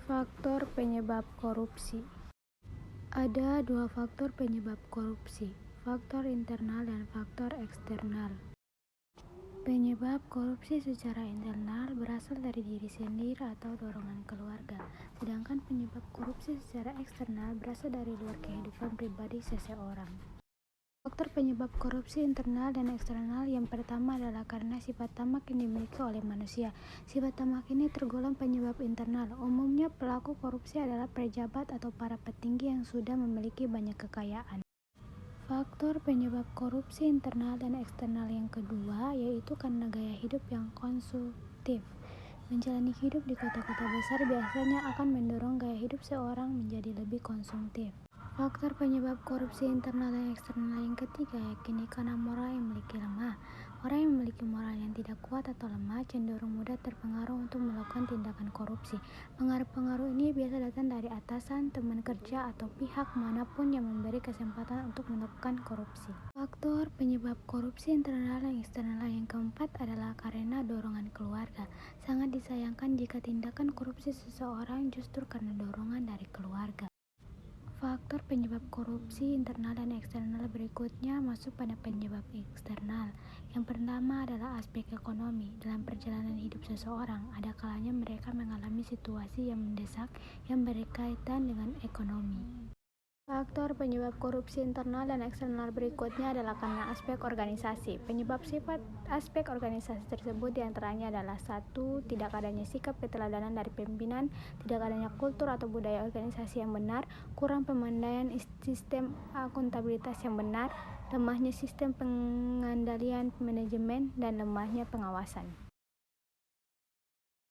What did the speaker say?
Faktor penyebab korupsi. Ada dua faktor penyebab korupsi, faktor internal dan faktor eksternal. Penyebab korupsi secara internal berasal dari diri sendiri atau dorongan keluarga, sedangkan penyebab korupsi secara eksternal berasal dari luar kehidupan pribadi seseorang. Faktor penyebab korupsi internal dan eksternal yang pertama adalah karena sifat tamak yang dimiliki oleh manusia. Sifat tamak ini tergolong penyebab internal. Umumnya pelaku korupsi adalah pejabat atau para petinggi yang sudah memiliki banyak kekayaan. Faktor penyebab korupsi internal dan eksternal yang kedua yaitu karena gaya hidup yang konsumtif. Menjalani hidup di kota-kota besar biasanya akan mendorong gaya hidup seorang menjadi lebih konsumtif. Faktor penyebab korupsi internal dan eksternal yang ketiga yakini karena moral yang memiliki lemah. Orang yang memiliki moral yang tidak kuat atau lemah cenderung mudah terpengaruh untuk melakukan tindakan korupsi. Pengaruh-pengaruh ini biasa datang dari atasan, teman kerja, atau pihak manapun yang memberi kesempatan untuk melakukan korupsi. Faktor penyebab korupsi internal dan eksternal yang keempat adalah karena dorongan keluarga. Sangat disayangkan jika tindakan korupsi seseorang justru karena dorongan dari keluarga. Faktor penyebab korupsi internal dan eksternal berikutnya masuk pada penyebab eksternal. Yang pertama adalah aspek ekonomi. Dalam perjalanan hidup seseorang, ada kalanya mereka mengalami situasi yang mendesak yang berkaitan dengan ekonomi. Faktor penyebab korupsi internal dan eksternal berikutnya adalah karena aspek organisasi. Penyebab sifat aspek organisasi tersebut diantaranya adalah 1. Tidak adanya sikap keteladanan dari pimpinan, tidak adanya kultur atau budaya organisasi yang benar, kurang pemandaian sistem akuntabilitas yang benar, lemahnya sistem pengandalian manajemen, dan lemahnya pengawasan.